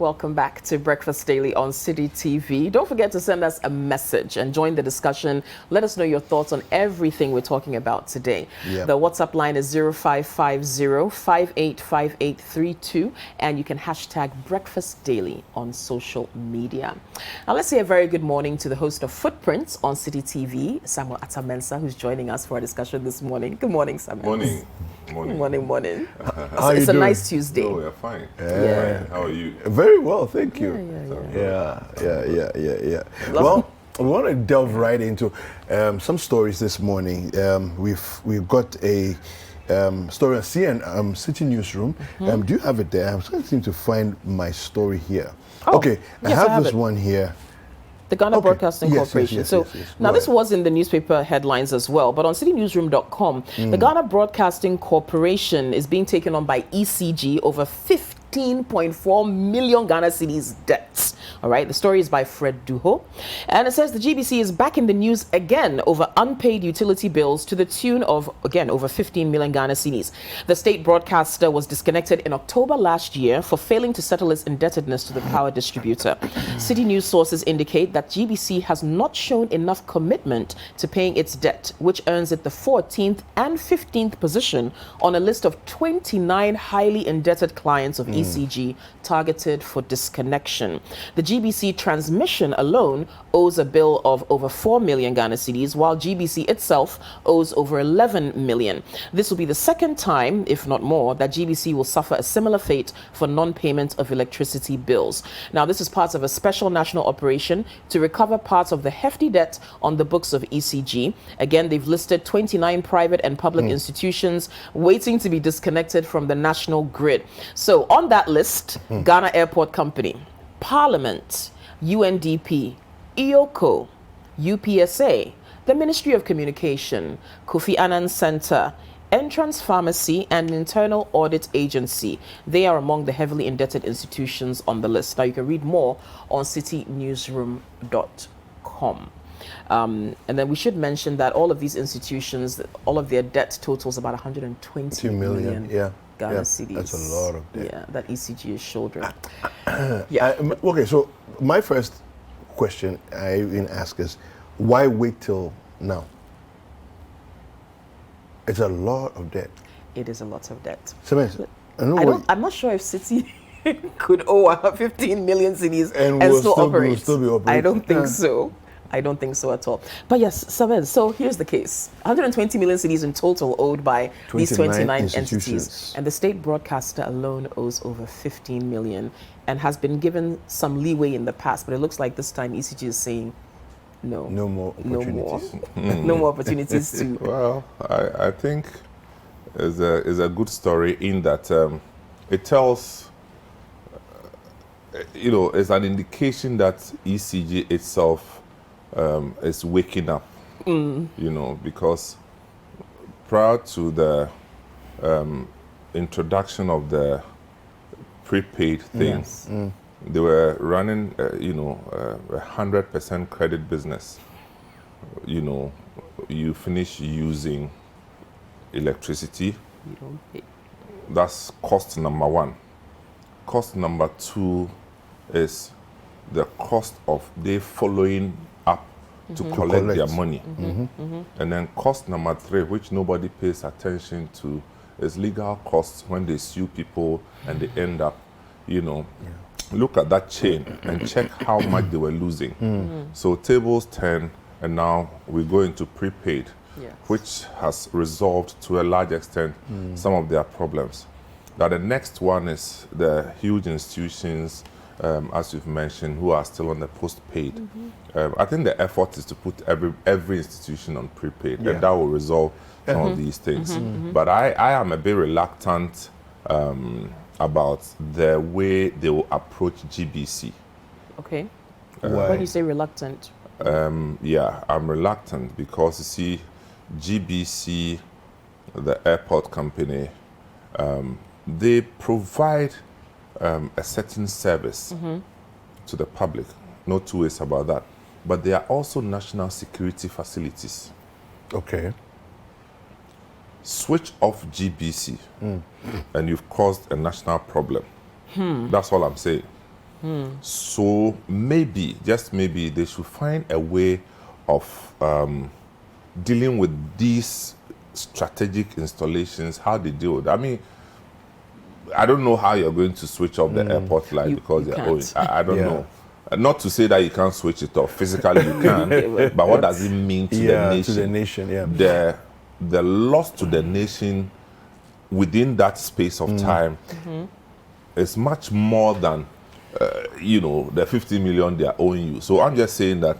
Welcome back to Breakfast Daily on City TV. Don't forget to send us a message and join the discussion. Let us know your thoughts on everything we're talking about today. Yep. The WhatsApp line is 0550-585832, and you can hashtag Breakfast Daily on social media. Now let's say a very good morning to the host of Footprints on City TV, Samuel Atamensa, who's joining us for our discussion this morning. Good morning, Samuel. Morning. Morning. How It's you a doing? nice Tuesday. Oh, we're fine. Yeah. How are you? Very well, thank you. Yeah. Well, we want to delve right into some stories this morning. We've got a story on City Newsroom. Do you have it there? I'm trying to find my story here. Oh, okay, yes, I have this it. one here. The Ghana Okay. Broadcasting Yes, Corporation. yes. Now, Go this ahead. was in the newspaper headlines as well, but on citynewsroom.com, the Ghana Broadcasting Corporation is being taken on by ECG over 15.4 million Ghana cedis debts. All right, the story is by Fred Duho, and it says the GBC is back in the news again over unpaid utility bills to the tune of, again, over 15 million Ghana cedis. The state broadcaster was disconnected in October last year for failing to settle its indebtedness to the power distributor. City News sources indicate that GBC has not shown enough commitment to paying its debt, which earns it the 14th and 15th position on a list of 29 highly indebted clients of ECG targeted for disconnection. The GBC transmission alone owes a bill of over 4 million Ghana cedis, while GBC itself owes over 11 million. This will be the second time, if not more, that GBC will suffer a similar fate for non-payment of electricity bills. Now, this is part of a special national operation to recover parts of the hefty debt on the books of ECG. Again, they've listed 29 private and public institutions waiting to be disconnected from the national grid. So on that list, Ghana Airport Company, Parliament, UNDP, EOCO, UPSA, the Ministry of Communication, Kofi Annan Center, Entrance Pharmacy, and Internal Audit Agency. They are among the heavily indebted institutions on the list. Now, you can read more on citynewsroom.com. And then we should mention that all of these institutions, all of their debt totals about 120 million. Ghana cedis. That's a lot of debt. Yeah, that ECG is shouldering. Okay, so my first question I even ask is, why wait till now? It's a lot of debt. It is a lot of debt. Samantha, I'm not sure if City could owe 15 million cedis and will still operate. will still be operating. I don't think so. I don't think so at all. But yes, Saven, so here's the case. 120 million cedis in total owed by these 29 entities. And the state broadcaster alone owes over 15 million and has been given some leeway in the past. But it looks like this time ECG is saying no. No more opportunities. No more opportunities to... Well, I think is a good story in that it tells, it's an indication that ECG itself is waking up, because prior to the introduction of the prepaid thing, they were running, 100% credit business. You finish using electricity, You don't pay. that's cost number one. Cost number two is the cost of they following up to collect their money. And then cost number three, which nobody pays attention to, is legal costs when they sue people and they end up, look at that chain and check how much they were losing. So tables turn, and now we go into prepaid, Yes. which has resolved to a large extent some of their problems. Now the next one is the huge institutions, as you've mentioned, who are still on the postpaid. I think the effort is to put every institution on prepaid, and that will resolve some of these things. But I am a bit reluctant about the way they will approach GBC. Okay. Why? When you say reluctant, I'm reluctant because, you see, GBC, the airport company, they provide a certain service to the public, no two ways about that. But they are also national security facilities. Okay. Switch off GBC and you've caused a national problem. That's all I'm saying. So maybe, just maybe, they should find a way of dealing with these strategic installations, how they deal with it. I mean, I don't know how you're going to switch off the airport light because they're owing. I don't know. Not to say that you can't switch it off. Physically, you can. But what does it mean to the nation? To the nation, The loss to the nation within that space of time is much more than, the 50 million they are owing you. So I'm just saying that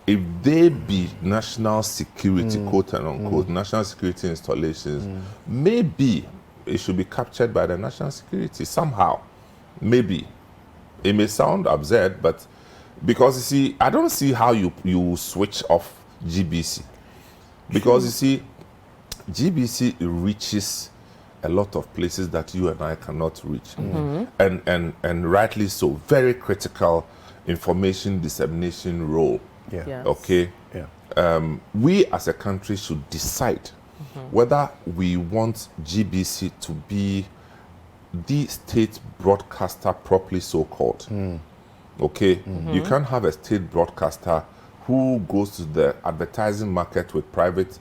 if they be national security, quote and unquote, national security installations, maybe it should be captured by the national security somehow. Maybe. It may sound absurd, but because you see, I don't see how you switch off GBC. Because you see, GBC reaches a lot of places that you and I cannot reach. And rightly so, very critical information dissemination role. Okay? We as a country should decide whether we want GBC to be the state broadcaster properly so-called. Okay? You can't have a state broadcaster who goes to the advertising market with private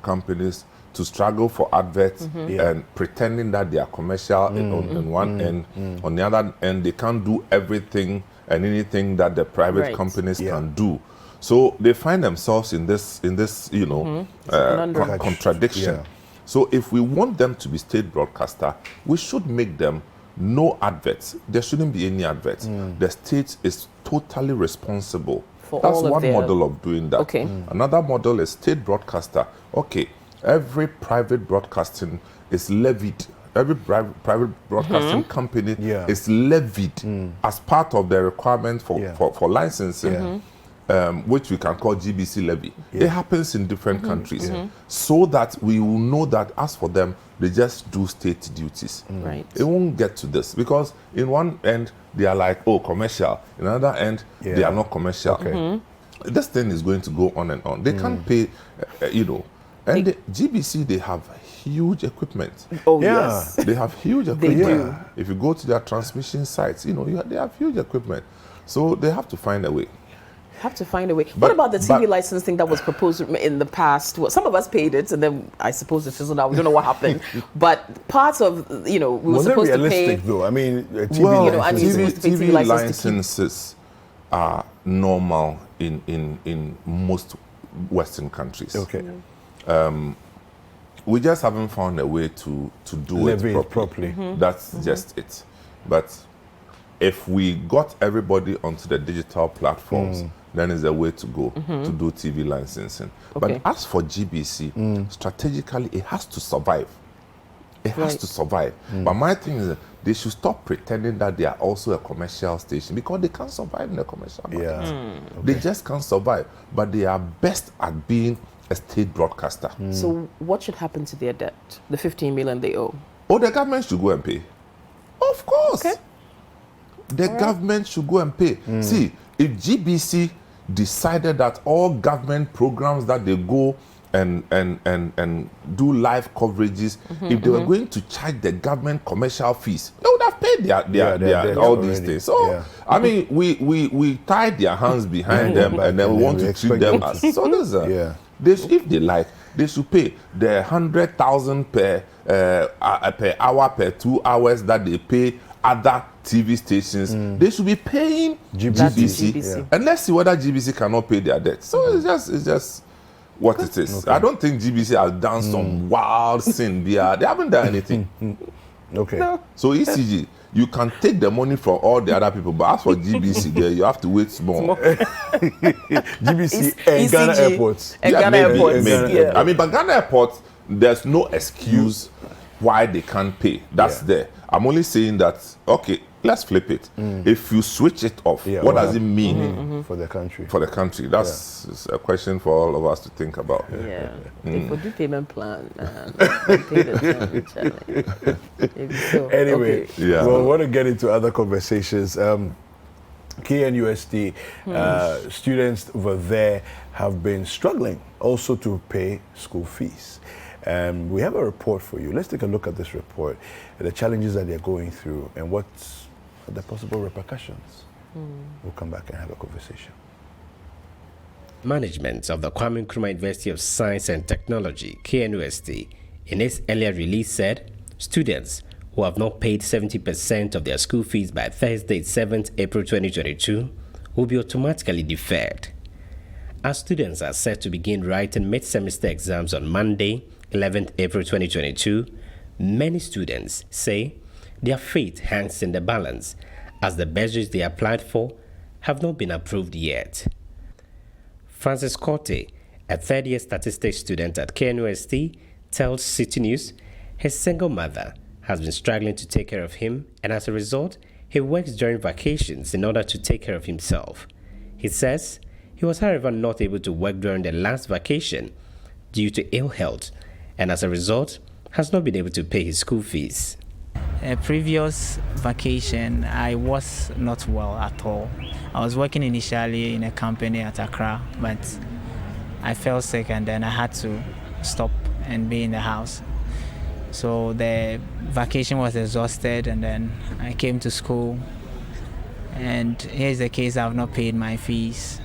companies to struggle for adverts and pretending that they are commercial on one end. On the other end, they can't do everything and anything that the private companies can do. So they find themselves in this contradiction. So if we want them to be state broadcaster, we should make them no adverts. There shouldn't be any adverts. The state is totally responsible. That's one model of doing that. Another model is state broadcaster. Okay, every private broadcasting is levied. Every private broadcasting company is levied as part of the requirement for licensing. Which we can call GBC levy. It happens in different countries, so that we will know that as for them, they just do state duties. It won't get to this because in one end they are like, oh, commercial. In another end, they are not commercial. This thing is going to go on and on. They can't pay, And the GBC, they have huge equipment. Oh, yes. They have huge equipment. They do. If you go to their transmission sites, they have huge equipment. So they have to find a way. Have to find a way. What about the TV license thing that was proposed in the past? Well, some of us paid it, and then I suppose it fizzled out. We don't know what happened. But parts of, we were supposed to pay. Was it realistic, though? I mean, TV licenses are normal in most Western countries. We just haven't found a way to do it properly. That's just it. But if we got everybody onto the digital platforms, then is a way to go to do TV licensing. But as for GBC, strategically, it has to survive. It has to survive. But my thing is that they should stop pretending that they are also a commercial station because they can't survive in the commercial market. They just can't survive. But they are best at being a state broadcaster. So what should happen to their debt? The 15 million they owe? Oh, the government should go and pay. Of course. The government should go and pay. See, if GBC decided that all government programs that they go and do live coverages, if they were going to charge the government commercial fees, they would have paid their all these things. So I mean, we tied their hands behind them, and then we want to treat them as so. If they like, they should pay the 100,000 per hour per 2 hours that they pay other TV stations. They should be paying GBC. And let's see whether GBC cannot pay their debt. So it's just what it is. I don't think GBC has done some wild sin there. They haven't done anything. No. So ECG, you can take the money from all the other people, but as for GBC, there you have to wait small. GBC and Ghana Airports. Ghana Airports. I mean, but Ghana Airports, there's no excuse why they can't pay. That's there. I'm only saying that, okay, let's flip it. If you switch it off, what does it mean for the country? For the country, that's a question for all of us to think about. If we do payment plan, pay the plan, Anyway, well, we want to get into other conversations. KNUST students over there have been struggling also to pay school fees. We have a report for you. Let's take a look at this report, the challenges that they're going through, and what the possible repercussions. We'll come back and have a conversation. Management of the Kwame Nkrumah University of Science and Technology, KNUST, in its earlier release said students who have not paid 70% of their school fees by Thursday, 7th April 2022, will be automatically deferred. As students are set to begin writing mid-semester exams on Monday, 11th April 2022, many students say their fate hangs in the balance as the bursaries they applied for have not been approved yet. Francis Corte, a third-year statistics student at KNUST, tells City News his single mother has been struggling to take care of him, and as a result, he works during vacations in order to take care of himself. He says he was, however, not able to work during the last vacation due to ill health, and as a result, has not been able to pay his school fees. A previous vacation, I was not well at all. I was working initially in a company at Accra, but I fell sick and then I had to stop and be in the house. So the vacation was exhausted and then I came to school. And here's the case, I've not paid my fees.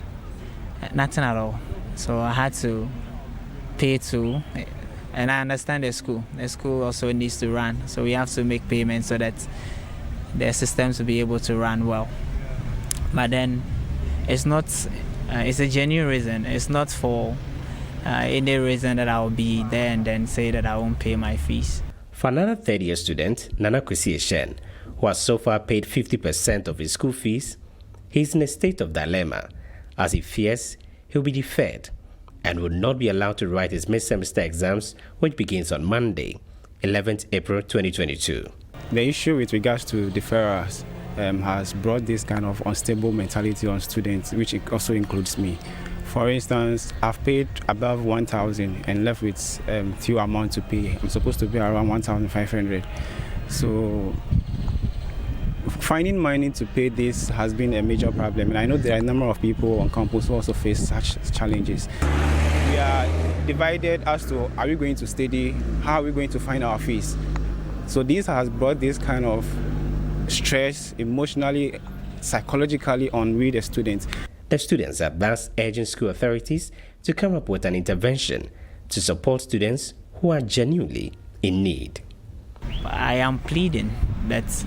Nothing at all. So I had to pay too. And I understand the school. The school also needs to run. So we have to make payments so that the systems will be able to run well. But then it's not, it's a genuine reason. It's not for any reason that I'll be there and then say that I won't pay my fees. For another third-year student, Nana Kwesi Eshen, who has so far paid 50% of his school fees, he's in a state of dilemma as he fears he'll be deferred and will not be allowed to write his mid-semester exams, which begins on Monday, 11th April 2022. The issue with regards to deferrals has brought this kind of unstable mentality on students, which also includes me. For instance, I've paid above 1,000 and left with few amount to pay. I'm supposed to pay around 1,500. So finding money to pay this has been a major problem, and I know there are a number of people on campus who also face such challenges. We are divided as to, are we going to study, how are we going to find our fees? So this has brought this kind of stress emotionally, psychologically on we the students. The students are thus urging school authorities to come up with an intervention to support students who are genuinely in need. I am pleading that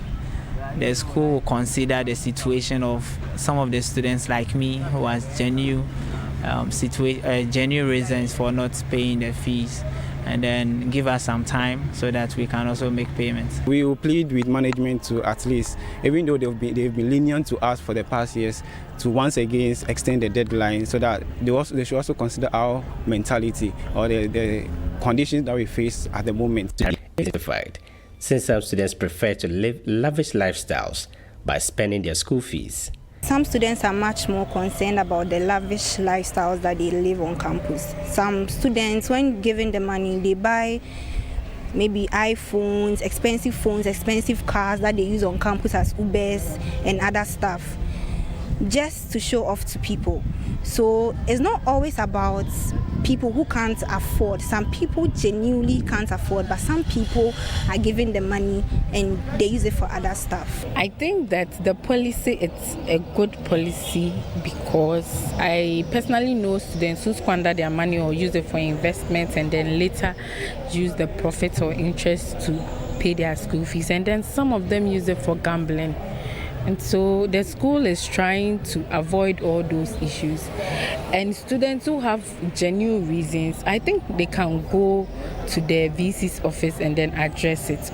the school will consider the situation of some of the students like me who has genuine reasons for not paying the fees, and then give us some time so that we can also make payments. We will plead with management to at least, even though they've been lenient to us for the past years, to once again extend the deadline so that they should also consider our mentality or the conditions that we face at the moment. Since some students prefer to live lavish lifestyles by spending their school fees. Some students are much more concerned about the lavish lifestyles that they live on campus. Some students, when given the money, they buy maybe iPhones, expensive cars that they use on campus as Ubers and other stuff, just to show off to people. So it's not always about people who can't afford. Some people genuinely can't afford, but some people are given the money and they use it for other stuff. I think that the policy, it's a good policy because I personally know students who squander their money or use it for investments and then later use the profits or interest to pay their school fees, and then some of them use it for gambling. And so the school is trying to avoid all those issues. And students who have genuine reasons, I think they can go to the VC's office and then address it.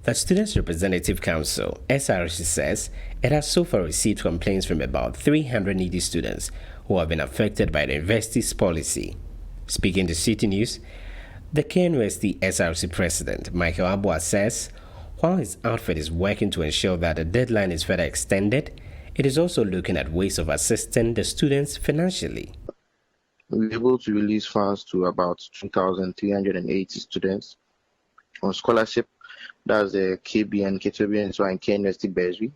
The Students' Representative Council, SRC, says it has so far received complaints from about 300 needy students who have been affected by the university's policy. Speaking to City News, the KNUST SRC president, Michael Abua, says while his outfit is working to ensure that the deadline is further extended, it is also looking at ways of assisting the students financially. We were able to release funds to about 2,380 students on scholarship. That's the KBN, KTBN, and KNUST bursary.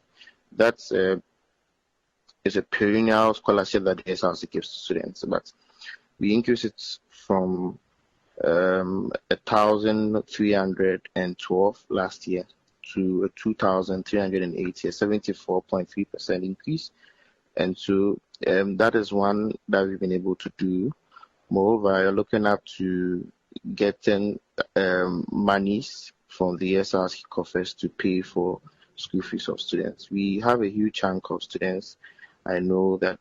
That's is a perennial scholarship that the SRC gives to students, but we increased it from 1,312 last year to 2,380, a 74.3% increase. And so that is one that we've been able to do. Moreover, you're looking up to getting monies from the SRC coffers to pay for school fees of students. We have a huge chunk of students I know that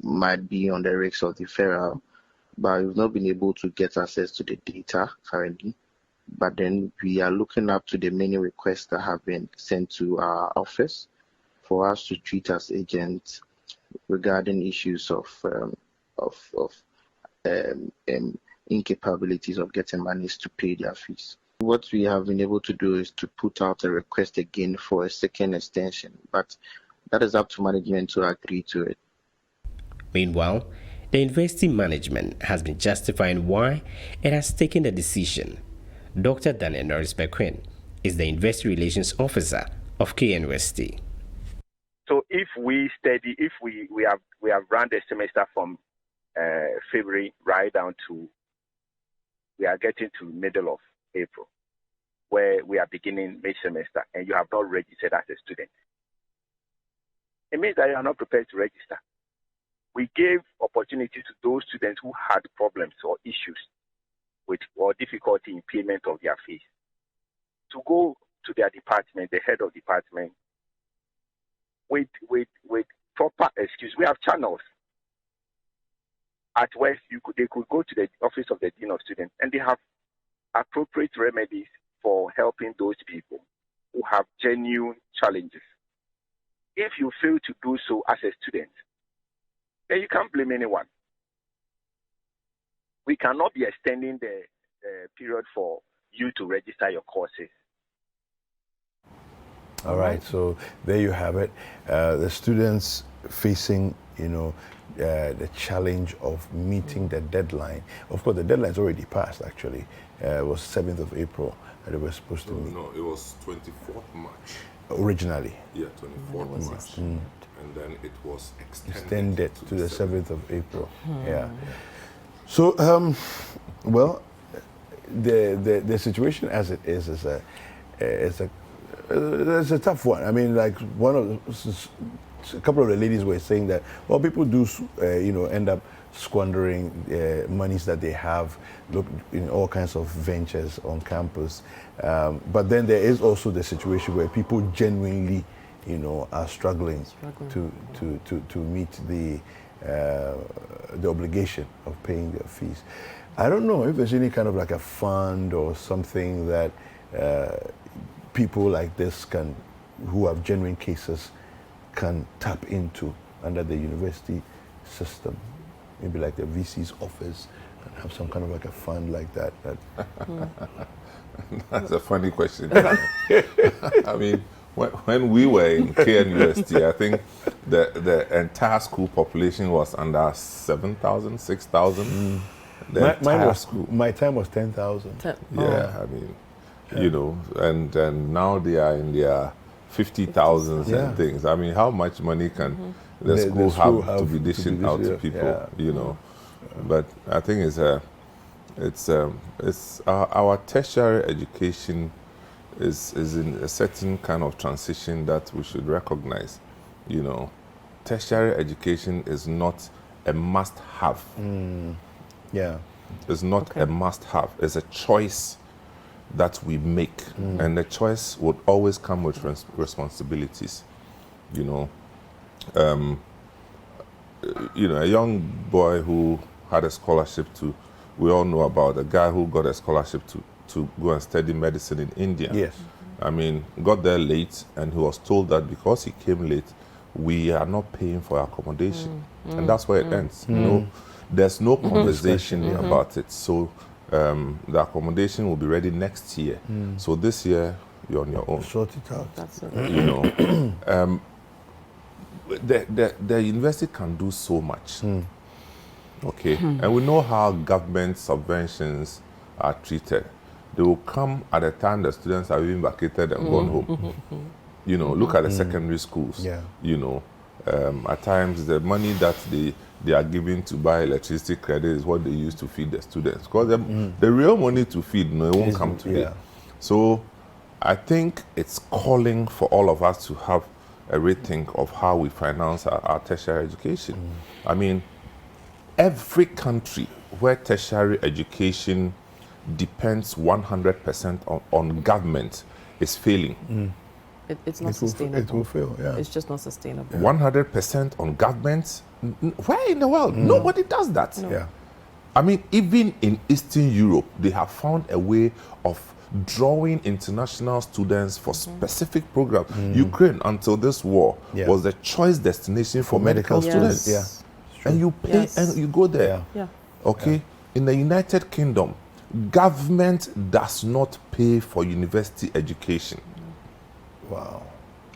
might be on the risks of deferral, but we've not been able to get access to the data currently. But then we are looking up to the many requests that have been sent to our office for us to treat as agents regarding issues of incapabilities of getting monies to pay their fees. What we have been able to do is to put out a request again for a second extension, but that is up to management to agree to it. Meanwhile, the university management has been justifying why it has taken the decision. Dr. Daniel Norris-Bequin is the Investor Relations Officer of KNUST. So if we have run the semester from February right down to, we are getting to middle of April, where we are beginning mid-semester, and you have not registered as a student, it means that you are not prepared to register. We gave opportunity to those students who had problems or issues with or difficulty in payment of their fees to go to their department, the head of department, with proper excuse. We have channels at West. They could go to the office of the Dean of Students, and they have appropriate remedies for helping those people who have genuine challenges. If you fail to do so as a student, then you can't blame anyone. We cannot be extending the period for you to register your courses. All right, so there you have it. The students facing, the challenge of meeting the deadline. Of course, the deadline's already passed, actually. It was 7th of April that they were supposed to meet. No, it was 24th March. Originally? Yeah, 24th March. And then it was extended to the 7th of April. Yeah. So, well, the situation as it is it's a tough one. I mean, like a couple of the ladies were saying that, well, people do, end up squandering monies that they have, look in all kinds of ventures on campus. But then there is also the situation where people genuinely, are struggling. To meet the obligation of paying their fees. I don't know if there's any kind of like a fund or something that people like this who have genuine cases can tap into under the university system. Maybe like the VC's office and have some kind of like a fund like that. That's a funny question. I mean, when we were in KNUST, I think the entire school population was under 7,000, 6,000. My time was 10,000. Yeah, I mean, and now they are in their 50,000s and things. I mean, how much money can the school have to be dishing out to people? But I think it's our tertiary education is in a certain kind of transition that we should recognize. Tertiary education is not a must-have. It's not a must-have. It's a choice that we make, and the choice would always come with responsibilities. A young boy who had a scholarship we all know about a guy who got a scholarship to go and study medicine in India. Yes. I mean, got there late, and he was told that because he came late, we are not paying for accommodation. And that's where it ends. There's no conversation about it. So the accommodation will be ready next year. So this year, you're on your own. Sort it out. That's it. The university can do so much. Okay, and we know how government subventions are treated. They will come at a time the students have even vacated and gone home. Look at the secondary schools. Yeah. At times the money that they are giving to buy electricity credit is what they use to feed the students. Because the real money to feed, it won't come today. Yeah. So I think it's calling for all of us to have a rethink of how we finance our tertiary education. I mean, every country where tertiary education depends 100% on government is failing. It's not sustainable. It will fail, yeah. It's just not sustainable. 100% on government? Where in the world? Nobody does that. No. Yeah. I mean, even in Eastern Europe, they have found a way of drawing international students for specific programs. Ukraine, until this war, was the choice destination for medical students. Yeah. And you pay and you go there. Yeah. Okay? In the United Kingdom, government does not pay for university education. Wow.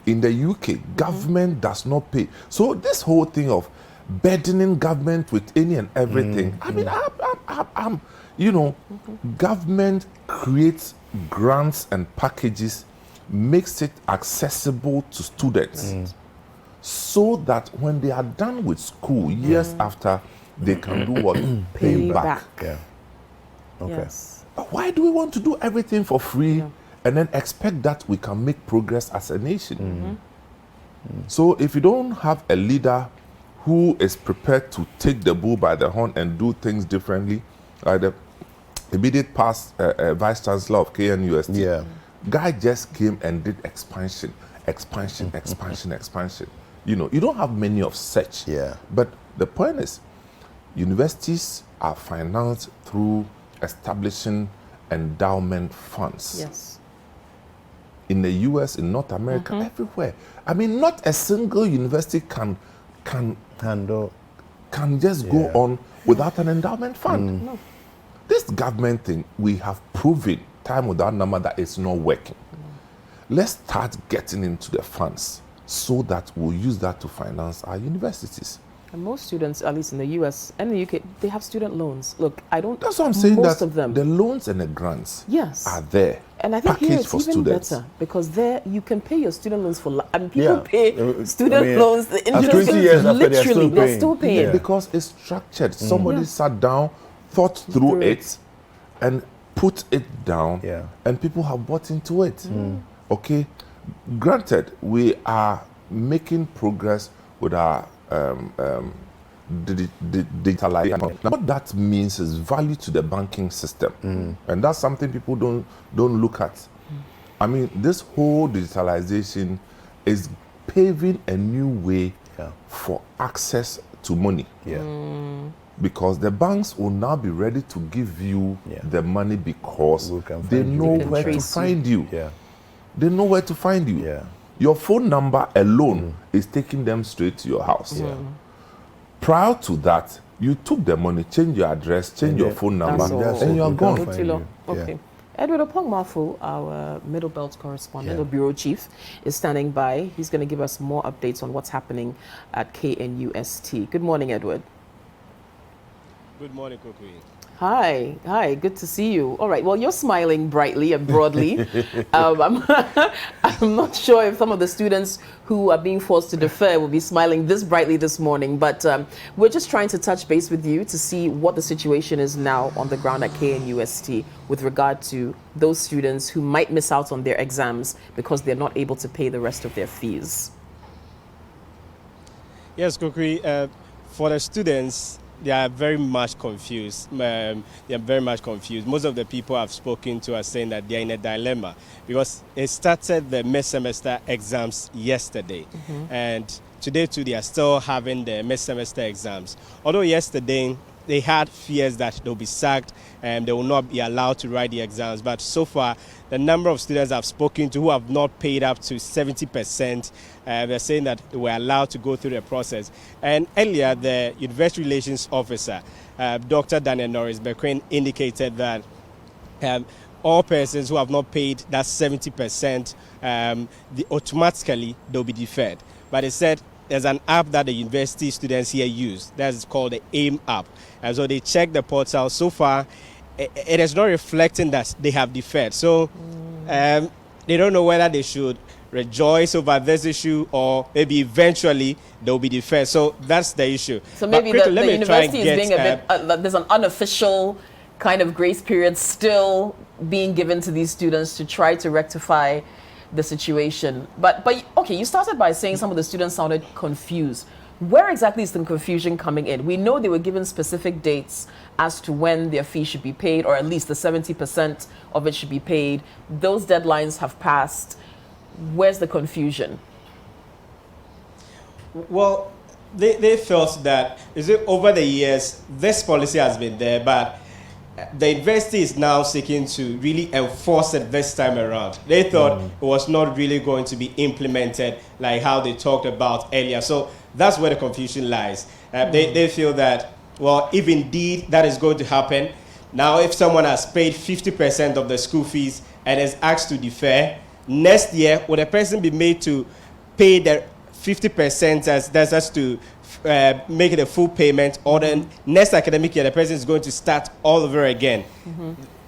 In the UK, government does not pay. So this whole thing of burdening government with any and everything, I mean, I'm you know, government creates grants and packages, makes it accessible to students, so that when they are done with school, years after, they can do what? Pay back. Yeah. Okay. Yes. But why do we want to do everything for free and then expect that we can make progress as a nation? So if you don't have a leader who is prepared to take the bull by the horn and do things differently, like the immediate past vice chancellor of KNUST, guy just came and did expansion. You know, you don't have many of such. Yeah. But the point is, universities are financed through establishing endowment funds. Yes. In the US, in North America, everywhere. I mean, not a single university can just go on without an endowment fund. No. This government thing, we have proven time without number that it's not working. Let's start getting into the funds so that we'll use that to finance our universities. And most students, at least in the US and the UK, they have student loans. Look, I don't. That's what I'm saying. Most that of them. The loans and the grants are there. And I think here packaged it's for even students. better because there you can pay your student loans for. I mean, people pay student loans. The after interest 20 years after literally they're still paying. Yeah, because it's structured. Somebody sat down, thought through it, and put it down, and people have bought into it. Okay, granted, we are making progress with our digitalization. What that means is value to the banking system, and that's something people don't look at. I mean, this whole digitalization is paving a new way for access to money. Because the banks will now be ready to give you the money because they know where to find you. They know where to find you. Your phone number alone is taking them straight to your house. Prior to that, you took the money, change your address, change your phone number, and you're gone. Okay. Edward Opong-Mafu, our Middle Belt correspondent, or bureau chief, is standing by. He's going to give us more updates on what's happening at KNUST. Good morning, Edward. Good morning, Kokui. Hi, good to see you. All right, well, you're smiling brightly and broadly. I'm not sure if some of the students who are being forced to defer will be smiling this brightly this morning, but we're just trying to touch base with you to see what the situation is now on the ground at KNUST with regard to those students who might miss out on their exams because they're not able to pay the rest of their fees. Yes, Kokui, for the students, they are very much confused. Most of the people I've spoken to are saying that they're in a dilemma because it started the mid-semester exams yesterday. And today too, they are still having the mid-semester exams. Although yesterday, they had fears that they'll be sacked and they will not be allowed to write the exams. But so far, the number of students I've spoken to who have not paid up to 70%, they're saying that they were allowed to go through the process. And earlier, the University Relations Officer, Dr. Daniel Norris-Bequin, indicated that all persons who have not paid that 70%, automatically they'll be deferred. But he said there's an app that the university students here use. That's called the AIM app. And so they check the portal. So far, it is not reflecting that they have deferred. So they don't know whether they should rejoice over this issue or maybe eventually they'll be deferred. So that's the issue. So maybe the university is being a bit, there's an unofficial kind of grace period still being given to these students to try to rectify the situation. But okay, you started by saying some of the students sounded confused. Where exactly is the confusion coming in? We know they were given specific dates as to when their fee should be paid, or at least the 70% of it should be paid. Those deadlines have passed. Where's the confusion? Well, they felt that over the years, this policy has been there, but the university is now seeking to really enforce it this time around. They thought it was not really going to be implemented like how they talked about earlier. So that's where the confusion lies. They feel that, well, if indeed that is going to happen, now if someone has paid 50% of the school fees and is asked to defer, next year, will the person be made to pay the 50% as to make it a full payment, or then next academic year the person is going to start all over again?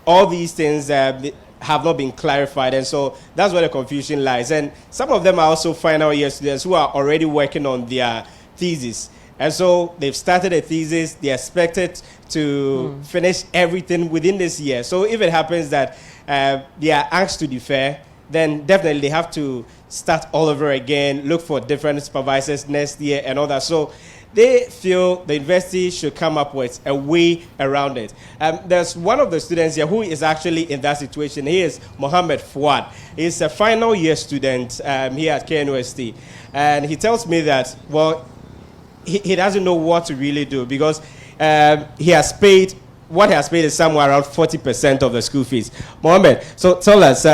All these things have not been clarified, and so that's where the confusion lies. And some of them are also final year students who are already working on their thesis, and so they've started a thesis. They're expected to finish everything within this year. So if it happens that they are asked to defer, then definitely they have to start all over again, look for different supervisors next year and all that. So they feel the university should come up with a way around it. There's one of the students here who is actually in that situation. He is Mohammed Fuad. He's a final year student here at KNUST. And he tells me that, well, he doesn't know what to really do, because he has paid, what he has paid is somewhere around 40% of the school fees. Mohammed, so tell us,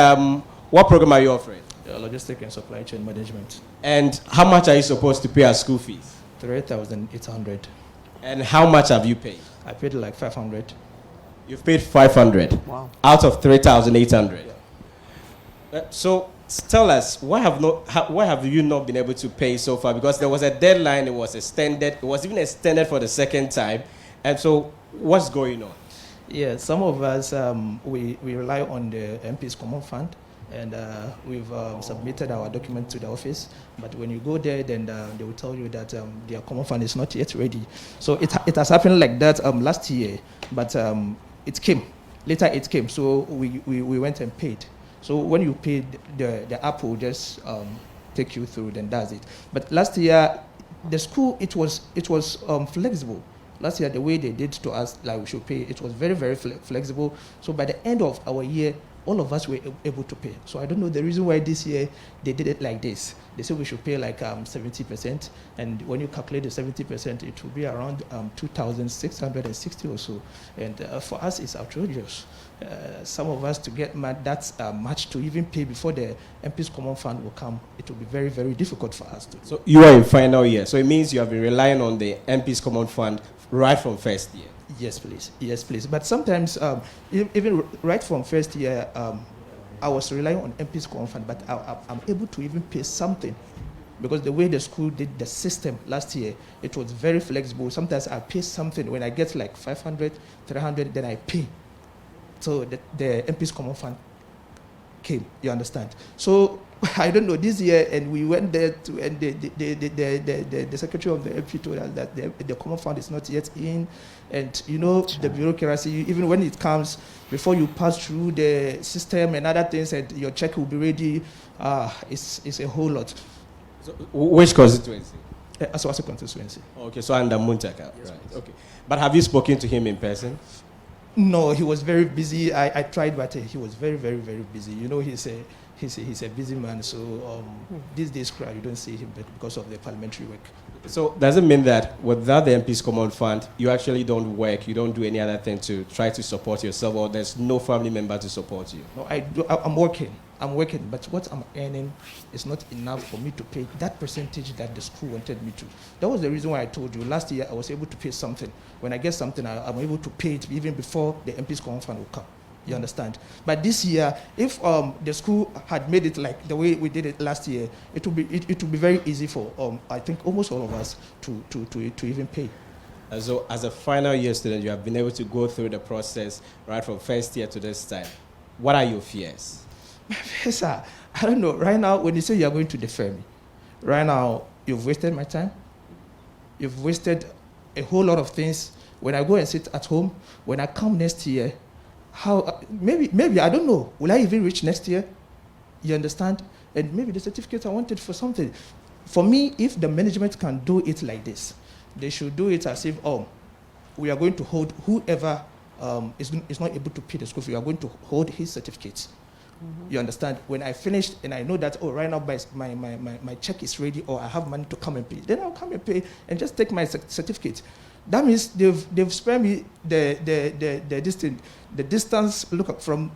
what program are you offering? Logistic and supply chain management. And how much are you supposed to pay as school fees? 3,800. And how much have you paid? I paid like 500. You've paid 500. Wow. Out of 3,800. Yeah. So tell us, why have you not been able to pay so far? Because there was a deadline, it was extended, it was even extended for the second time. And so what's going on? Yeah, some of us, we rely on the MP's Common Fund. And we've submitted our document to the office, but when you go there, then they will tell you that their common fund is not yet ready. So it has happened like that last year, but it came later. It came, so we went and paid. So when you paid, the app will just take you through, then does it. But last year, the school, it was flexible. Last year, the way they did to us, like we should pay, it was very, very flexible. So by the end of our year, all of us were able to pay. So I don't know the reason why this year they did it like this. They said we should pay like 70%, and when you calculate the 70%, it will be around 2,660 or so. And for us, it's outrageous. Some of us to get that much to even pay before the MP's Common Fund will come, it will be very, very difficult for us to do. So you are in final year, so it means you have been relying on the MP's Common Fund right from first year. Yes, please. Yes, please. But sometimes, even right from first year, I was relying on MP's Common Fund, but I'm able to even pay something, because the way the school did the system last year, it was very flexible. Sometimes I pay something. When I get like 500, 300, then I pay. So the MP's Common Fund came, you understand? So I don't know, this year, and we went there to, and the secretary of the MP told us that the Common Fund is not yet in. And you know, the bureaucracy, even when it comes, before you pass through the system and other things, and your check will be ready, it's a whole lot. So, which constituency? Aswasi constituency. Okay, so under Muntaka. Yes, right. Okay. But have you spoken to him in person? No, he was very busy. I tried, but he was very, very, very busy. You know, he's a busy man, so these days you don't see him because of the parliamentary work. So does it mean that without the MP's Common Fund, you actually don't work, you don't do any other thing to try to support yourself, or there's no family member to support you? No, I'm working, but what I'm earning is not enough for me to pay that percentage that the school wanted me to. That was the reason why I told you last year I was able to pay something. When I get something, I'm able to pay it even before the MP's Common Fund will come. You understand? But this year, if the school had made it like the way we did it last year, it would be very easy for I think almost all of us to even pay. So as a final year student, you have been able to go through the process right from first year to this time. What are your fears? My fears are, I don't know. Right now, when you say you are going to defer me, right now you've wasted my time. You've wasted a whole lot of things. When I go and sit at home, when I come next year, how maybe I don't know. Will I even reach next year? You understand? And maybe the certificate I wanted for something. For me, if the management can do it like this, they should do it as if, we are going to hold whoever is not able to pay the school fee, we are going to hold his certificate. You understand? When I finished and I know that, right now my check is ready, or I have money to come and pay, then I'll come and pay and just take my certificate. That means they've spared me the distance. Look up from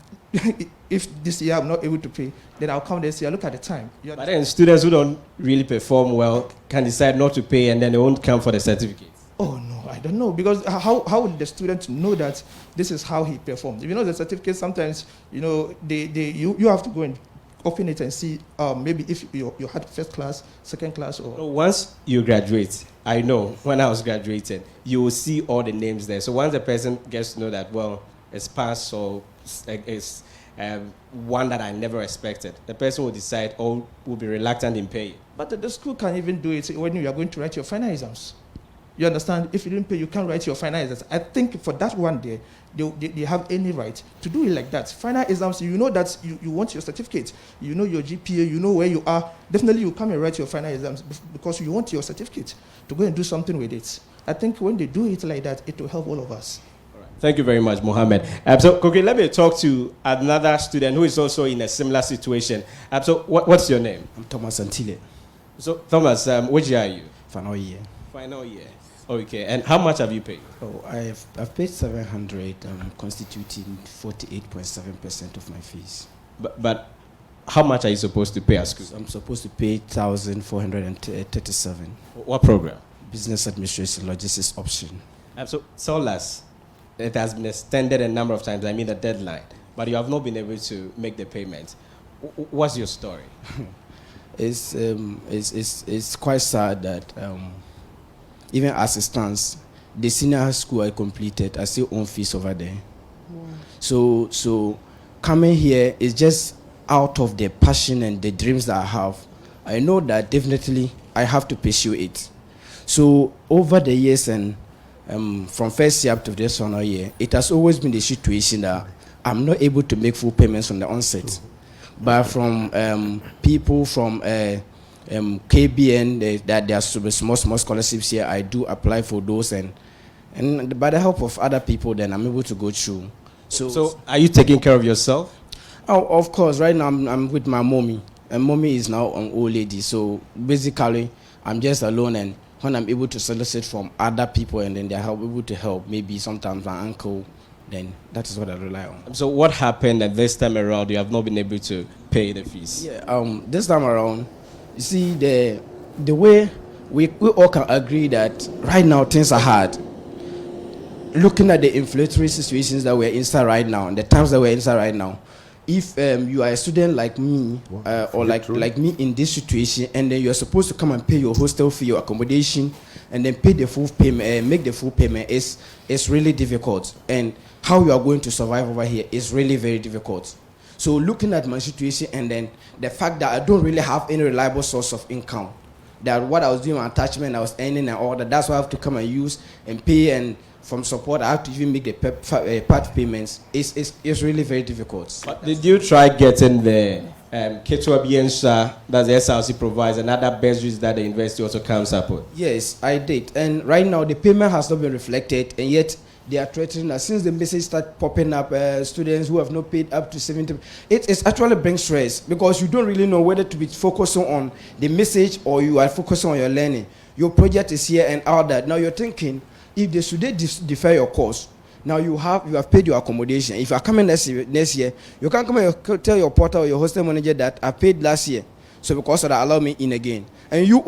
if this year I'm not able to pay, then I'll come this year. Look at the time. But then students who don't really perform well can decide not to pay, and then they won't come for the certificate. Oh no, I don't know, because how would the student know that this is how he performed? You know, the certificate sometimes, you know, you have to go and open it and see maybe if you had first class, second class, or. So once you graduate, I know when I was graduating, you will see all the names there. So once the person gets to know that, well, it's passed or it's one that I never expected, the person will decide or will be reluctant in paying. But the school can even do it when you are going to write your final exams. You understand? If you didn't pay, you can't write your final exams. I think for that one day, they have any right to do it like that. Final exams, you know that you want your certificate. You know your GPA, you know where you are. Definitely you come and write your final exams because you want your certificate to go and do something with it. I think when they do it like that, it will help all of us. All right. Thank you very much, Mohammed. So, Koki, let me talk to another student who is also in a similar situation. So, what's your name? I'm Thomas Antile. So, Thomas, which year are you? Final year. Final year. Okay, and how much have you paid? Oh, I've paid 700, constituting 48.7% of my fees. But how much are you supposed to pay at school? I'm supposed to pay 1,437. What program? Business Administration Logistics option. So tell us, it has been extended a number of times, I mean the deadline, but you have not been able to make the payment. What's your story? It's quite sad that even as it stands, the senior school I completed, I still own fees over there. Yeah. So coming here is just out of the passion and the dreams that I have. I know that definitely I have to pursue it. So over the years and from first year up to this final year, it has always been the situation that I'm not able to make full payments from the onset. But from people from KBN, that there are small scholarships here. I do apply for those, and by the help of other people, then I'm able to go through. So are you taking care of yourself? Oh, of course. Right now, I'm with my mommy, and mommy is now an old lady. So basically, I'm just alone, and when I'm able to solicit from other people, and then they're able to help, maybe sometimes my uncle, then that is what I rely on. So what happened that this time around you have not been able to pay the fees? Yeah. This time around, you see, the way we all can agree that right now things are hard. Looking at the inflationary situations that we're inside right now, and the times that we're inside right now, if you are a student like me, or like me in this situation, and then you're supposed to come and pay your hostel fee, your accommodation, and then pay the full payment, make the full payment, it's really difficult. And how you are going to survive over here is really very difficult. So looking at my situation, and then the fact that I don't really have any reliable source of income, that what I was doing, my attachment, I was earning and all that, that's why I have to come and use and pay, and from support, I have to even make the part payments. It's really very difficult. But did you try getting the Ketua Biensha that the SRC provides and other bursaries that the university also comes up with? Yes, I did. And right now, the payment has not been reflected, and yet they are threatening that since the message start popping up, students who have not paid up to 70, it actually brings stress, because you don't really know whether to be focusing on the message or you are focusing on your learning. Your project is here and all that. Now you're thinking, if they should defer your course, now you have paid your accommodation. If you are coming next year, you can't come and tell your porter or your hostel manager that I paid last year, so because of that, allow me in again. And you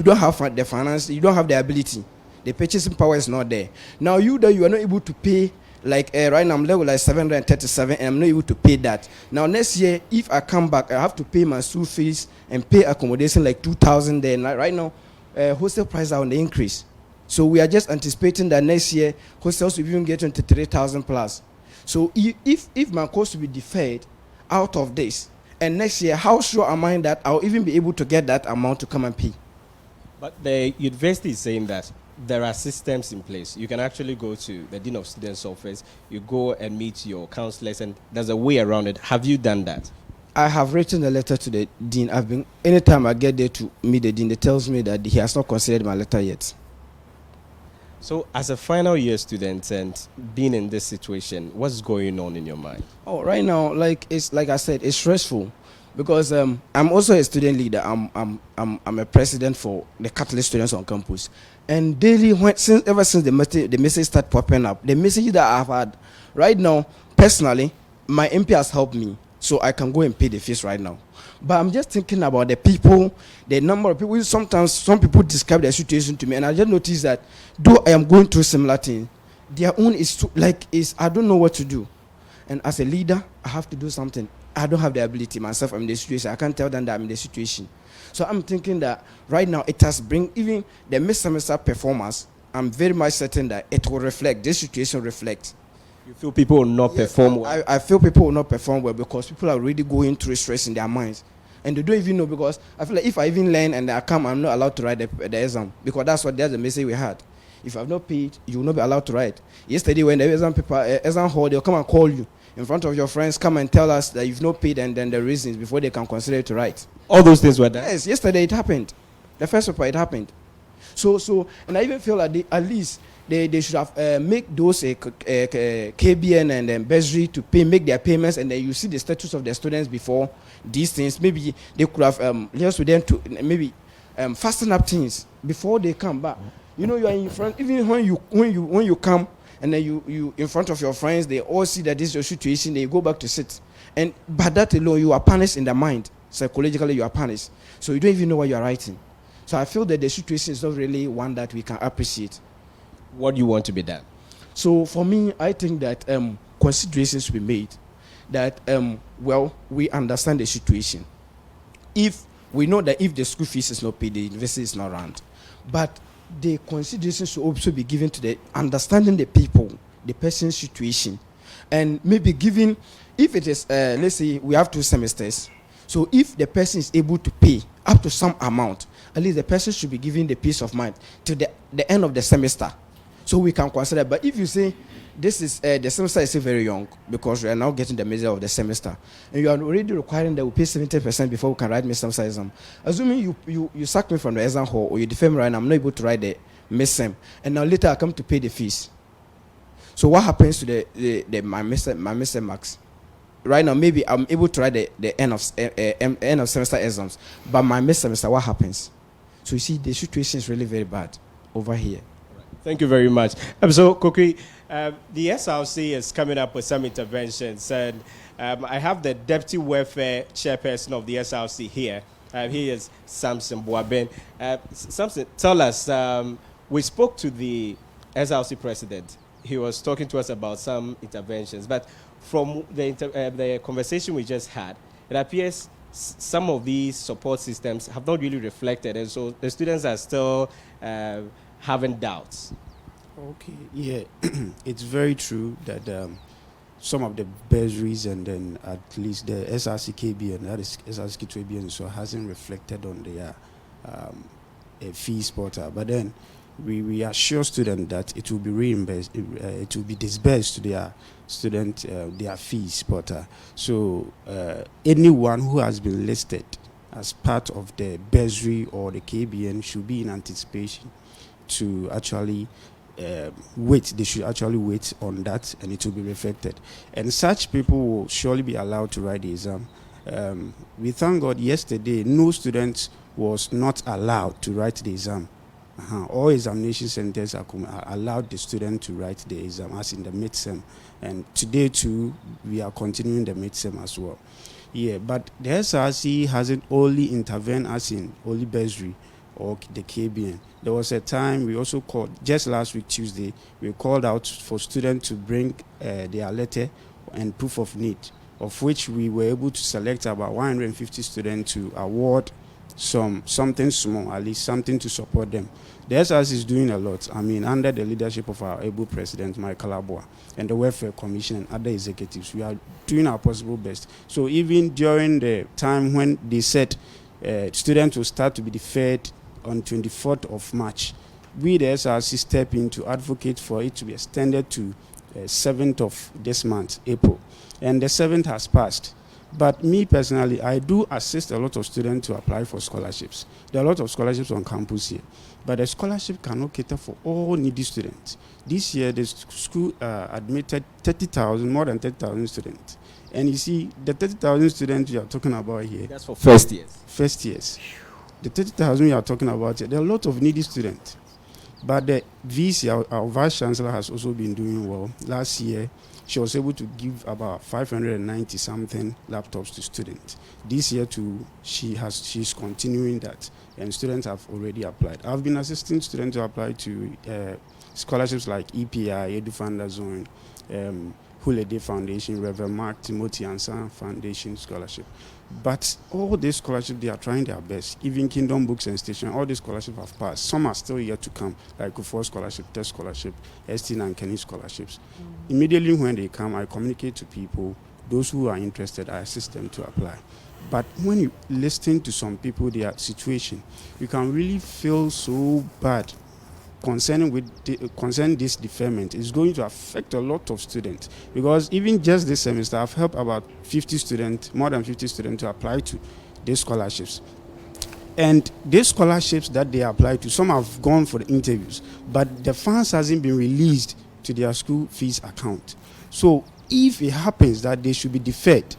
don't have the finance, you don't have the ability. The purchasing power is not there. Now you are not able to pay, like right now I'm level like 737, and I'm not able to pay that. Now next year, if I come back, I have to pay my school fees and pay accommodation like 2,000 there. And right now, hostel prices are on the increase. So we are just anticipating that next year, hostels will even get 23,000 plus. So if my course will be deferred out of this, and next year, how sure am I that I'll even be able to get that amount to come and pay? But the university is saying that there are systems in place. You can actually go to the Dean of Students' office, you go and meet your counselors, and there's a way around it. Have you done that? I have written a letter to the dean. Anytime I get there to meet the dean, they tells me that he has not considered my letter yet. So, as a final year student and being in this situation, what's going on in your mind? Oh, right now, like I said, it's stressful because I'm also a student leader. I'm a president for the Catholic students on campus, and daily, ever since the message start popping up, the message that I've had right now, personally, my MP has helped me, so I can go and pay the fees right now. But I'm just thinking about the people, the number of people. Sometimes some people describe their situation to me, and I just noticed that though I am going through similar things, their own is I don't know what to do. And as a leader, I have to do something. I don't have the ability myself. I'm in the situation. I can't tell them that I'm in the situation. So I'm thinking that right now it has bring even the mid-semester performance. I'm very much certain that it will reflect. This situation reflects. You feel people will not perform well? I feel people will not perform well because people are already going through stress in their minds. And they don't even know, because I feel like if I even learn and I come, I'm not allowed to write the exam, because that's the message we had. If I've not paid, you will not be allowed to write. Yesterday when the exam hall, they'll come and call you in front of your friends, come and tell us that you've not paid, and then the reasons before they can consider you to write. All those things were there? Yes, yesterday it happened. The first paper, it happened. So, and I even feel like at least they should have make those KBN and bursary to make their payments, and then you see the status of the students before these things. Maybe they could have liaised with them to maybe fasten up things before they come back. You know, you are in front. Even when you come and then you in front of your friends, they all see that this is your situation. They go back to sit, and by that alone, you are punished in the mind. Psychologically, you are punished. So you don't even know what you are writing. So I feel that the situation is not really one that we can appreciate. What do you want to be done? So for me, I think that considerations should be made. That we understand the situation. If we know that if the school fees is not paid, the university is not run, but the consideration should also be given to the understanding the people, the person's situation, and maybe giving, if it is let's say we have 2 semesters, so if the person is able to pay up to some amount, at least the person should be given the peace of mind till the end of the semester, so we can consider. But if you say this is the semester is still very young, because we are now getting the middle of the semester, and you are already requiring that we pay 70% before we can write mid-semester exam. Assuming you sack me from the exam hall, or you defer me right now, I'm not able to write the mid-sem, and now later I come to pay the fees. So what happens to my mid-sem marks? Right now, maybe I'm able to write the end of semester exams, but my mid-semester, what happens? So you see, the situation is really very bad over here. Thank you very much. So, Koki, the SRC is coming up with some interventions, and I have the Deputy Welfare Chairperson of the SRC here. He is Samson Boaben. Samson, tell us, we spoke to the SRC President. He was talking to us about some interventions, but from the conversation we just had, it appears some of these support systems have not really reflected, and so the students are still having doubts. Okay, yeah, it's very true that some of the bursaries and then at least the SRCKB and that is SRCK2B so hasn't reflected on their fees portal, but then we assure students that it will be reimbursed, it will be disbursed to their student their fees portal. So anyone who has been listed as part of the bursary or the KBN should be in anticipation to actually wait. They should actually wait on that, and it will be reflected. And such people will surely be allowed to write the exam. We thank God yesterday no student was not allowed to write the exam. All examination centers are allowed the student to write the exam as in the mid-sem, and today too we are continuing the mid-sem as well. Yeah, but the SRC hasn't only intervened as in only bursary or the KBN. There was a time we also called, just last week Tuesday, we called out for students to bring their letter and proof of need, of which we were able to select about 150 students to award something small, at least something to support them. The SRC is doing a lot. I mean, under the leadership of our able president, Michael Abua, and the Welfare Commission and other executives, we are doing our possible best. So even during the time when they said students will start to be deferred on 24th of March, we the SRC step in to advocate for it to be extended to 7th of this month, April. And the 7th has passed. But me personally, I do assist a lot of students to apply for scholarships. There are a lot of scholarships on campus here. But the scholarship cannot cater for all needy students. This year, the school admitted 30,000, more than 30,000 students. And you see, the 30,000 students we are talking about here. That's for first years. First years. The 30,000 we are talking about here, there are a lot of needy students. But the VC, our Vice Chancellor, has also been doing well. Last year, she was able to give about 590-something laptops to students. This year, too, she's continuing that, and students have already applied. I've been assisting students to apply to scholarships like EPI, Edufanda Zone, Hulede Foundation, Reverend Mark Timothy Ansan Foundation Scholarship. But all these scholarships, they are trying their best. Even Kingdom Books and Station, all these scholarships have passed. Some are still yet to come, like Kufuor Scholarship, Test Scholarship, ST and Kenny Scholarships. Immediately when they come, I communicate to people. Those who are interested, I assist them to apply. But when you listen to some people, their situation, you can really feel so bad concerning this deferment. Is going to affect a lot of students, because even just this semester I've helped about 50 students, more than 50 students, to apply to these scholarships. And these scholarships that they apply to, some have gone for the interviews, but the funds hasn't been released to their school fees account. So if it happens that they should be deferred,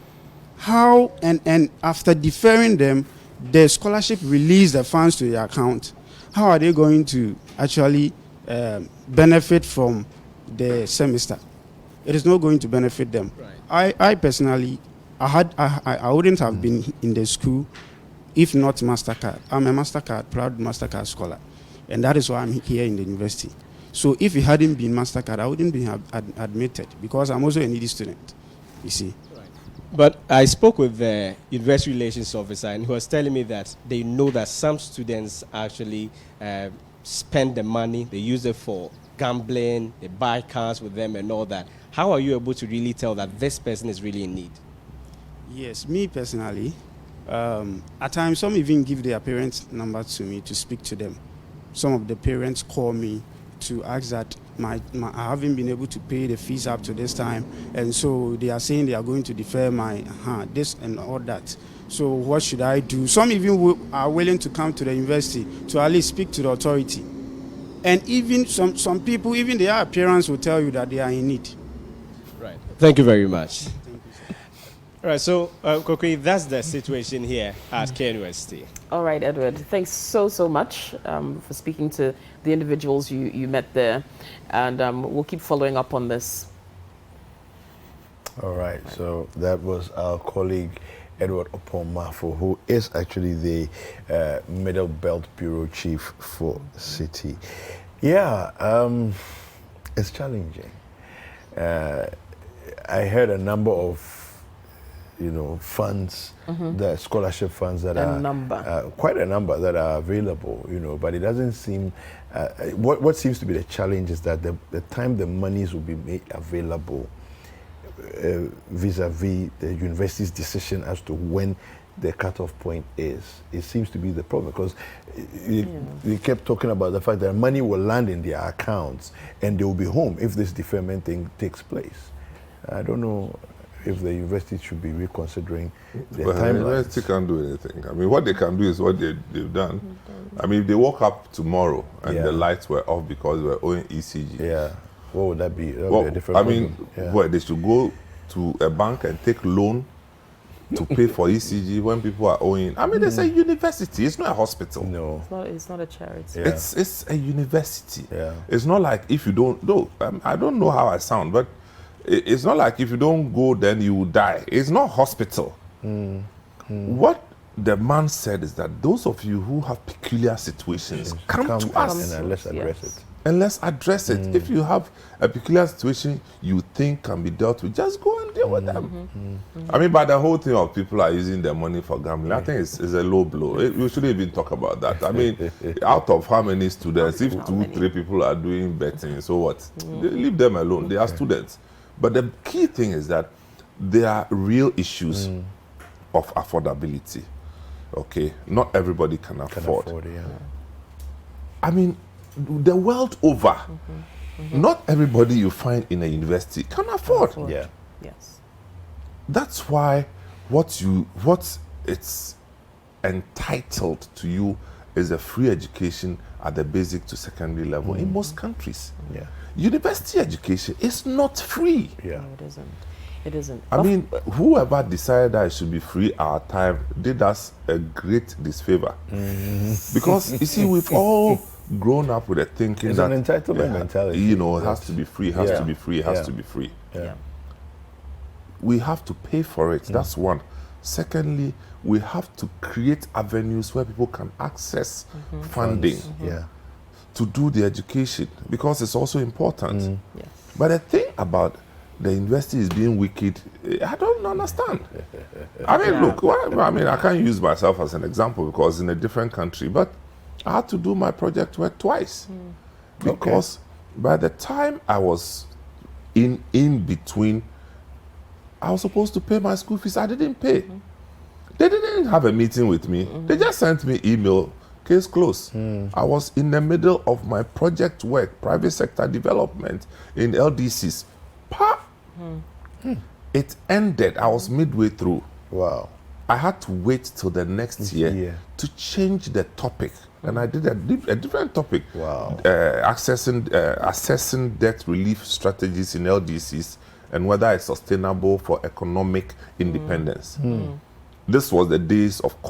how and after deferring them, the scholarship release the funds to their account, how are they going to actually benefit from the semester? It is not going to benefit them. Right. I personally, I wouldn't have been in the school if not MasterCard. I'm a MasterCard, proud MasterCard scholar, and that is why I'm here in the university. So if it hadn't been MasterCard, I wouldn't be admitted, because I'm also a needy student, you see. But I spoke with the university relations officer, and he was telling me that they know that some students actually spend the money, they use it for gambling, they buy cars with them and all that. How are you able to really tell that this person is really in need? Yes, me personally, at times some even give their parents' number to me to speak to them. Some of the parents call me to ask that I haven't been able to pay the fees up to this time, and so they are saying they are going to defer my this and all that. So what should I do? Some even are willing to come to the university to at least speak to the authority. And even some people, even their appearance will tell you that they are in need. Right. Thank you very much. All right, so Kokri, that's the situation here at KNUST. All right, Edward, thanks so much for speaking to the individuals you met there, and we'll keep following up on this. All right, so that was our colleague Edward Opomafo, who is actually the Middle Belt Bureau Chief for City. Yeah, it's challenging. I heard a number of funds, the scholarship funds that quite a number that are available, but it doesn't seem, what seems to be the challenge is that the time the monies will be made available vis-a-vis the university's decision as to when the cutoff point is, it seems to be the problem, because they kept talking about the fact that money will land in their accounts and they will be home if this deferment thing takes place. I don't know if the university should be reconsidering the timeline. The university can't do anything. I mean, what they can do is what they've done. I mean, if they woke up tomorrow and the lights were off because they were owing ECG. Yeah. What would that be? That would be a different problem. They should go to a bank and take loan to pay for ECG when people are owing. I mean, it's a university. It's not a hospital. No. It's not a charity. Yeah. It's a university. Yeah. It's not like if you don't, I don't know how I sound, but it's not like if you don't go, then you will die. It's not hospital. What the man said is that those of you who have peculiar situations, come to us. And let's address it. And let's address it. If you have a peculiar situation you think can be dealt with, just go and deal with them. I mean, but the whole thing of people are using their money for gambling, I think it's a low blow. We shouldn't even talk about that. I mean, out of how many students, if 2-3 people are doing betting, so what? They leave them alone. They are students. But the key thing is that there are real issues of affordability. Okay, not everybody can afford. Yeah. I mean, the world over, not everybody you find in a university can afford. Yeah. Yes. That's why what it's entitled to you is a free education at the basic to secondary level in most countries. Yeah. University education is not free. Yeah. No, it isn't. It isn't. I mean, whoever decided that it should be free our time did us a great disfavor. Because, you see, we've all grown up with a thinking It's that an entitlement mentality. you know, it has to be free, has to be free, has to be free. Yeah. We have to pay for it. That's one. Secondly, we have to create avenues where people can access funding to do the education, because it's also important. Yes. But the thing about the university is being wicked, I don't understand. I mean, look, I mean, I can't use myself as an example because in a different country, but I had to do my project work twice. Because by the time I was in between, I was supposed to pay my school fees. I didn't pay. They didn't have a meeting with me. They just sent me email, case closed. I was in the middle of my project work, private sector development in LDCs. It ended. I was midway through. Wow. I had to wait till the next year to change the topic. And I did a different topic. Wow. Assessing debt relief strategies in LDCs and whether it's sustainable for economic independence. This was the days of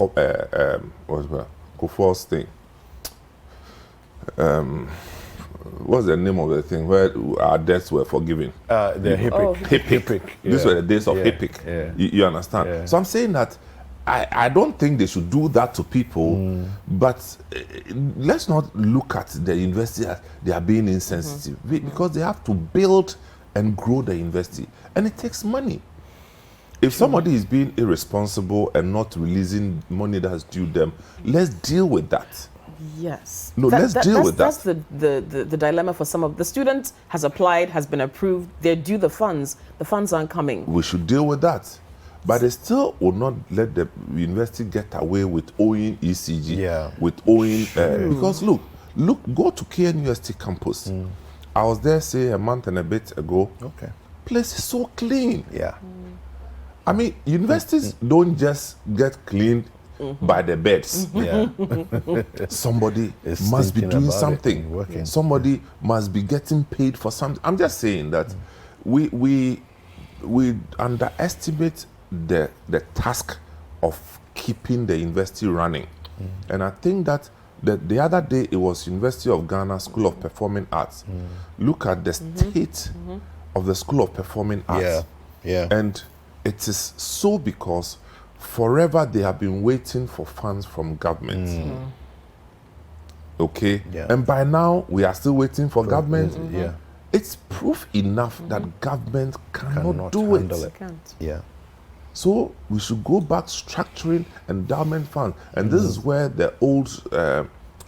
Kufuor's thing. What's the name of the thing where our debts were forgiven? The HIPIC. These were the days of HIPIC. You understand? So I'm saying that I don't think they should do that to people, but let's not look at the university as they are being insensitive, because they have to build and grow the university, and it takes money. If somebody is being irresponsible and not releasing money that's due them, let's deal with that. Yes. No, let's deal with that. That's the dilemma for some of the student has applied, has been approved, they're due the funds aren't coming. We should deal with that. But they still will not let the university get away with owing ECG, with owing, because look, go to KNUST campus. I was there, say, a month and a bit ago. Okay. Place is so clean. Yeah. I mean, universities don't just get cleaned by the beds. Yeah. Somebody It's must be thinking doing about it something. and working. Somebody must be getting paid for something. I'm just saying that we underestimate the task of keeping the university running. And I think that the other day it was University of Ghana School of Performing Arts. Look at the state of the School of Performing Arts. And it is so because forever they have been waiting for funds from government. Okay? And by now we are still waiting for government. It's proof enough that government cannot do it. Yeah. So we should go back structuring endowment funds, and this is where the old,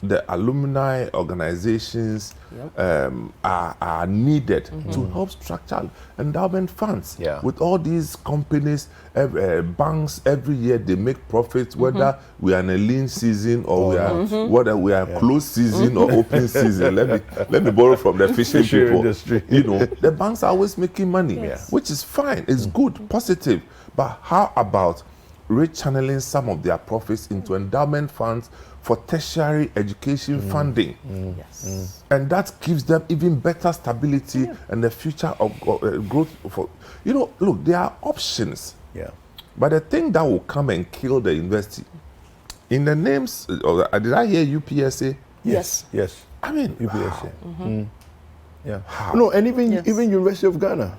the alumni organizations are needed to help structure endowment funds. With all these companies, banks, every year they make profits, whether we are in a lean season or whether we are closed season or open season. Let me borrow from the fishing people. Industry. You know, the banks are always making money, which is fine. It's good, positive. But how about rechanneling some of their profits into endowment funds for tertiary education funding? Yes. And that gives them even better stability and the future of growth. You know, look, there are options. But the thing that will come and kill the university, in the names, did I hear UPSA? Yes. I mean, UPSA. Yeah. How? No, and even University of Ghana.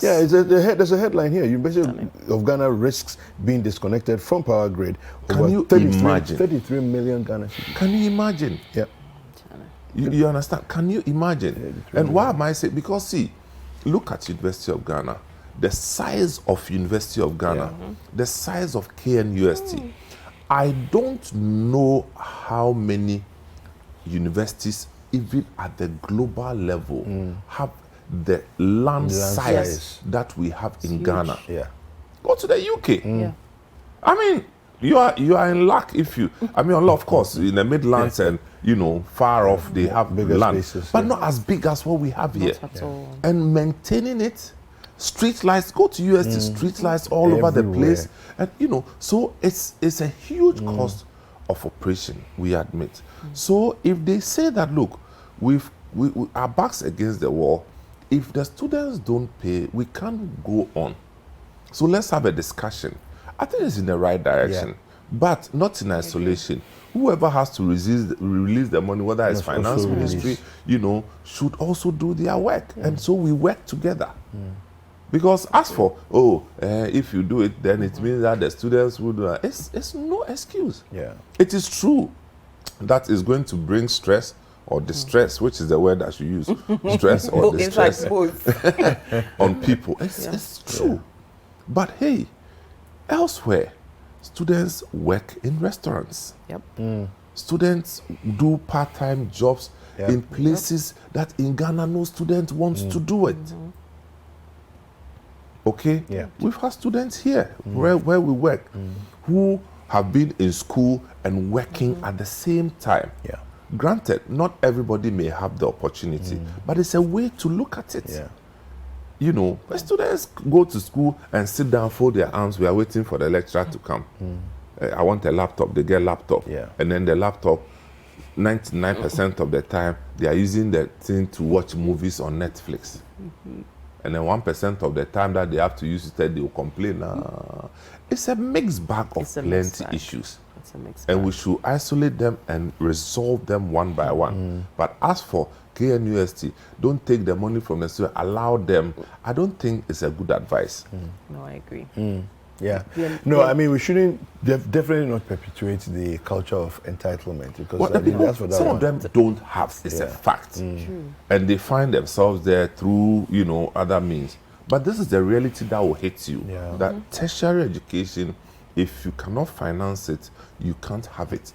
Yeah, there's a headline here. University of Ghana risks being disconnected from power grid. Can you imagine? 33 million Ghana cedis. Can you imagine? Yeah. You understand? Can you imagine? And why am I saying? Because see, look at University of Ghana. The size of University of Ghana, the size of KNUST. I don't know how many universities, even at the global level, have the land size that we have in Ghana. Yeah. Go to the UK. I mean, you are in luck if you. I mean, of course, in the Midlands and far off, they have bigger land, spaces, but not as big as what we have here. At all. And maintaining it, street lights. Go to UST, street lights all over the place, and so it's a huge cost of operation. We admit. So if they say that, look, we our backs against the wall. If the students don't pay, we can't go on. So let's have a discussion. I think it's in the right direction, but not in isolation. Whoever has to release the money, whether it's finance ministry, should also do their work. And so we work together. Because as for, if you do it, then it means that the students will do it. It's no excuse. Yeah. It is true that is going to bring stress or distress, which is the word I should use, stress or distress on people. It's true. But hey, elsewhere, students work in restaurants. Yep. Students do part-time jobs in places that in Ghana no student wants to do it. Okay? Yeah. We've had students here where we work who have been in school and working at the same time. Yeah. Granted, not everybody may have the opportunity, but it's a way to look at it. Yeah. Students go to school and sit down, fold their arms. We are waiting for the lecturer to come. I want a laptop. They get laptop. Yeah. And then the laptop, 99% of the time, they are using the thing to watch movies on Netflix. And then 1% of the time that they have to use it, they will complain. It's a mixed bag of plenty issues. It's a mixed bag. And we should isolate them and resolve them one by one. But as for KNUST, don't take the money from the student, allow them. I don't think it's a good advice. No, I agree. Yeah. No, I mean, we shouldn't definitely not perpetuate the culture of entitlement, because I think that's what that some one. of them don't have. It's a fact. True. And they find themselves there through, other means. But this is the reality that will hit you. Yeah. That tertiary education, if you cannot finance it, you can't have it.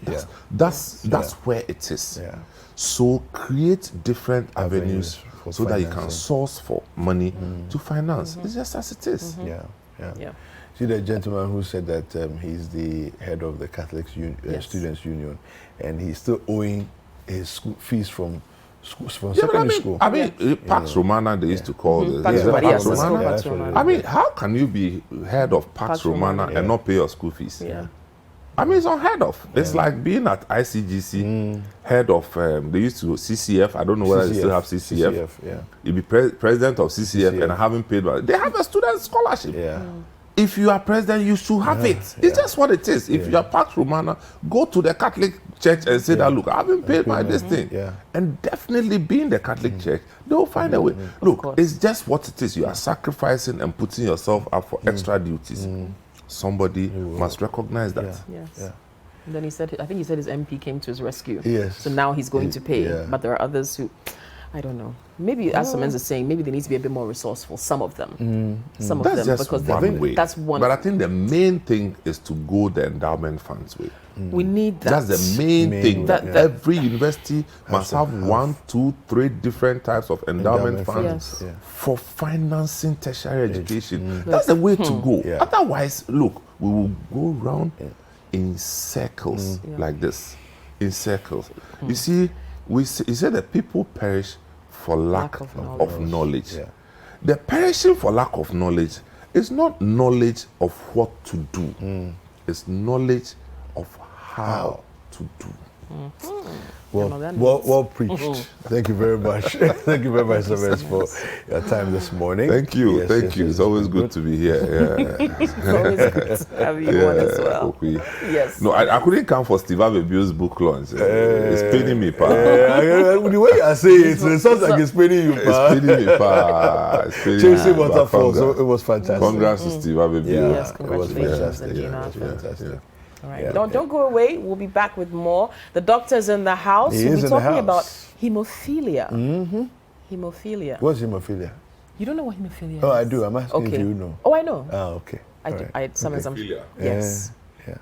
That's where it is. Yeah. So create different avenues so that you can financing. source for money to finance. It's just as it is. Yeah. See the gentleman who said that he's the head of the Catholic Students Union, and he's still owing his school fees from secondary school. I mean, Pax Romana, they used to call this. Pax Romana. Pax Romana. Pax Romana. I mean, how can you be head of Pax Romana and not pay your school fees? Yeah. I mean, it's unheard of. It's like being at ICGC, head of, they used to CCF. I don't know whether they still have CCF. You be president of CCF and I haven't paid. They have a student scholarship. If you are president, you should have it. It's just what it is. If you are Pax Romana, go to the Catholic Church and say that, look, I haven't paid my this thing. And definitely being the Catholic Church, they will find a way. Look, it's just what it is. You are sacrificing and putting yourself up for extra duties. Somebody must recognize that. Yes. And then I think he said his MP came to his rescue. Yes. So now he's going to pay. But there are others who, I don't know. Maybe, as Somen's is saying, maybe they need to be a bit more resourcely. Some of them. Some of That's them. just Because one way. that's one. But I think the main thing is to go the endowment funds way. We need that. That's the main thing. That every university must have 1, 2, 3 different types of endowment funds for financing tertiary education. That's the way to go. Otherwise, look, we will go around in circles like this. In circles. You see, you say that people perish for lack of knowledge. The perishing for lack of knowledge is not knowledge of what to do. It's knowledge of how to do. Well preached. Thank you very much. Thank you very much, Somen, for your time this morning. Thank you. Thank you. It's always good to be here. It's always good to have you on as well. Yes. No, I couldn't come for Steve Abebu's book launch. It's paining me, pa. The way you say it sounds like it's paining you, pa. It's paining me, pa. It's paining Chasing me, pa. waterfall, so it was fantastic. Congrats to Steve Abebu. Yes, congratulations. It was fantastic. All right. Don't go away. We'll be back with more. The doctor's in the house. We'll be talking about hemophilia. Hemophilia. What's hemophilia? You don't know what hemophilia is? Oh, I do. I'm asking if you know. Oh, I know. Oh, okay. I sometimes. Yes. Yeah.